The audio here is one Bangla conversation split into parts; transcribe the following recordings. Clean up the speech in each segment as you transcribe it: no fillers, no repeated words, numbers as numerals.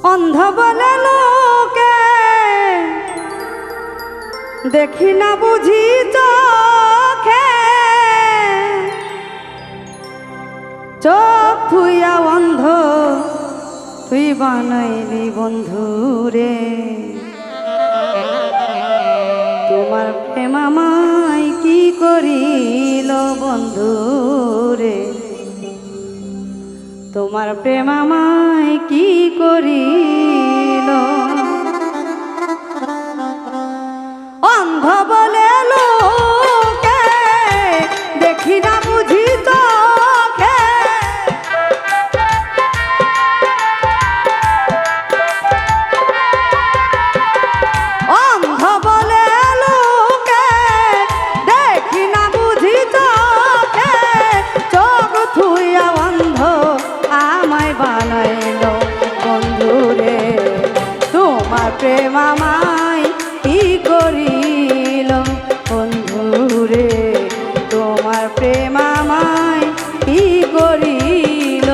অন্ধ বলে লোকে দেখি না বুঝি চোখে, চোখ থুইয়া অন্ধ তুই বানাইলি বন্ধুরে। তোমার প্রেম আমায় কি করিল বন্ধুরে, তোমার প্রেম আমায় কি করিল। অন্ধ বলে লোকে দেখি না বুঝি চোখে, অন্ধ বলে লোকে দেখি না বুঝি চোখে, চোখ থুইয়া অন্ধ আমায় বানাইল বন্ধুরে। তোমার প্রেম আমায় কি করিল বন্ধুরে, তোমার প্রেম আমায় কি করিল।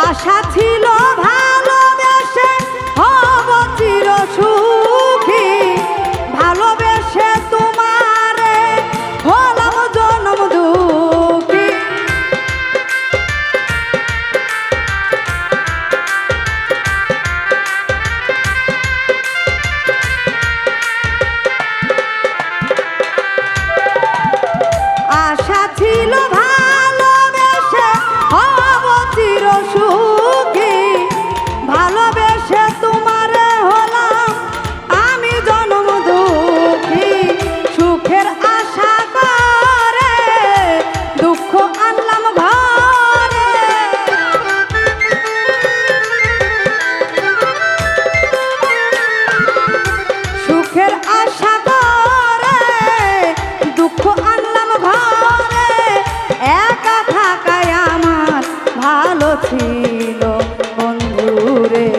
আশা ছিল ভালোবেসে হব চির সুখী, ভালোবেসে তোমারে হলাম জনম দুঃখী। আশা ছিল ভালোবেসে হব চির সুখী, ভালোবেসে তোমারে হলাম আমি জনম দুঃখী। সুখের আশা করে দুঃখ আনলাম ঘরে, সুখের আশা করে দুঃখ আনলাম ঘরে। একা থাকায় আমার ভালো ছিল বন্ধুরে,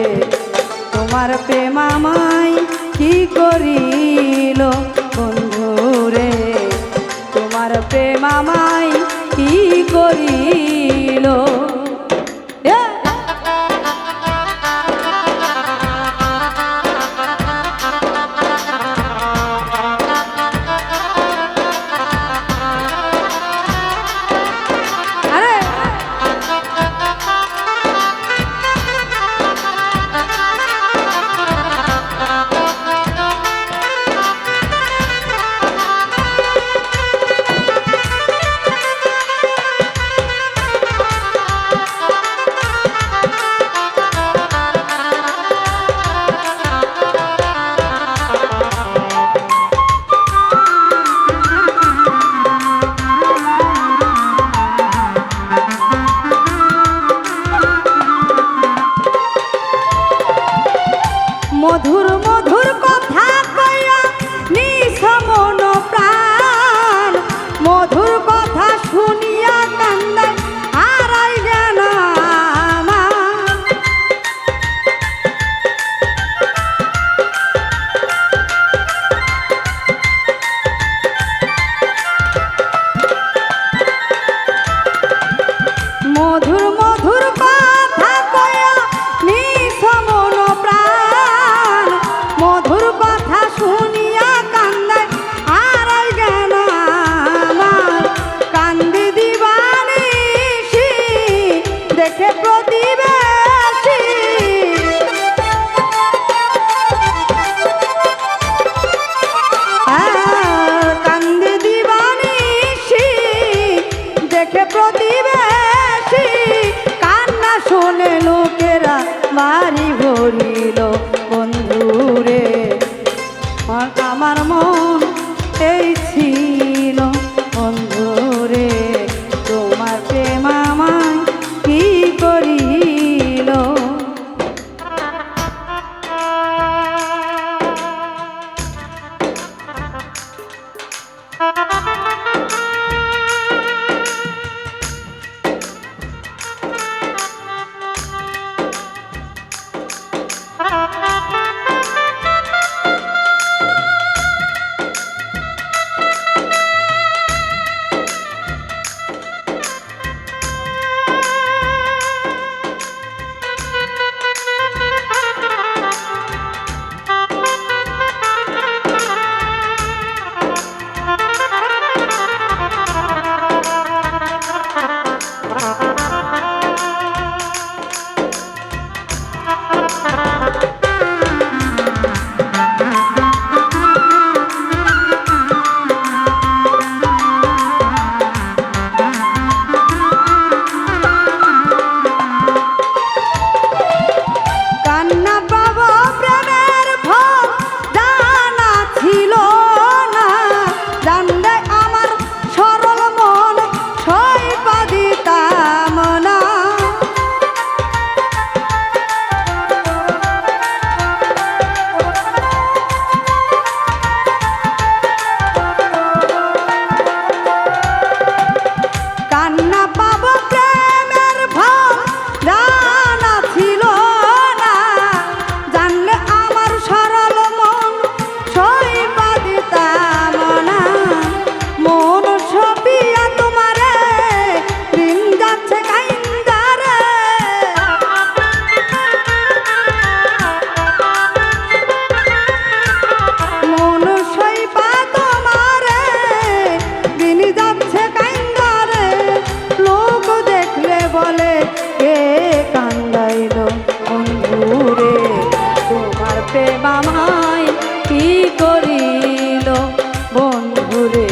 তোমার প্রেম আমায় কি করিল বন্ধুরে, তোমার প্রেম আমায় কি করিল। মধুর মধুর কথা কইয়া নিছ মন প্রাণ, মধুর কথা শুনিয়া কান্দায় হারাই জ্ঞান আমার। মধুর মধুর কথা কইয়া নিছ মন প্রাণ, প্রেম আমায় কি করিল বন্ধুরে,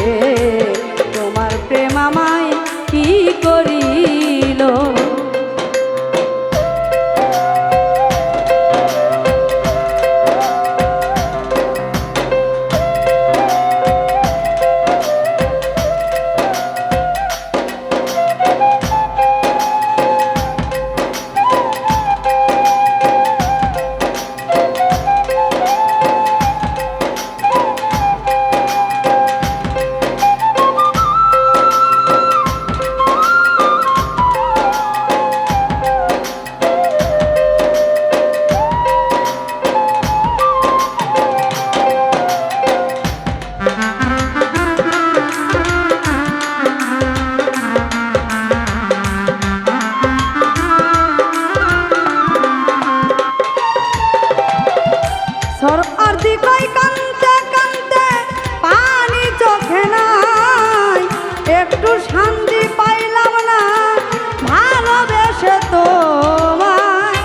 তোমার প্রেম আমায় কি করিল। একটু শান্তি পাইলাম না ভালোবেসে তোমায়,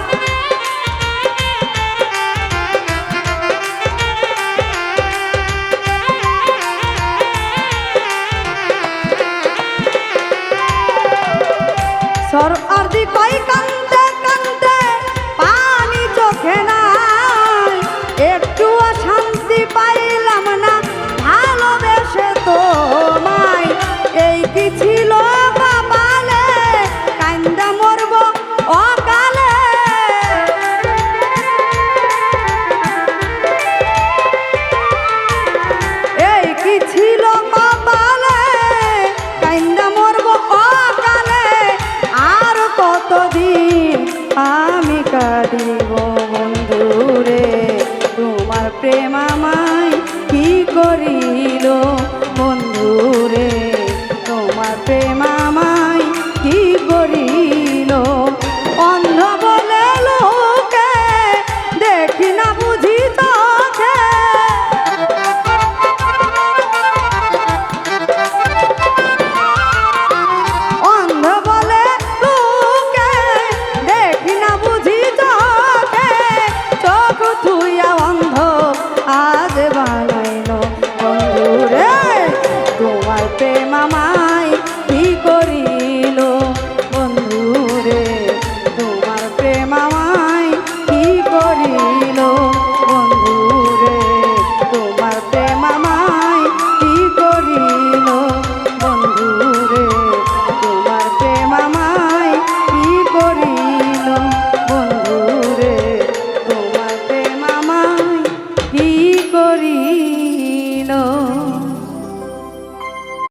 সরদি কই কান্দে কান্দে পানি চোখে নাই, একটু শান্তি পাইলাম না ভালোবেসে তোমায়। এই কি ছিল কপালে কান্দা মরব অকালে, এই কি ছিল কপালে কান্দা মরব অকালে। আর কতদিন আমি কাঁদিব বন্ধুরে, তোমার প্রেম আমায় কি করি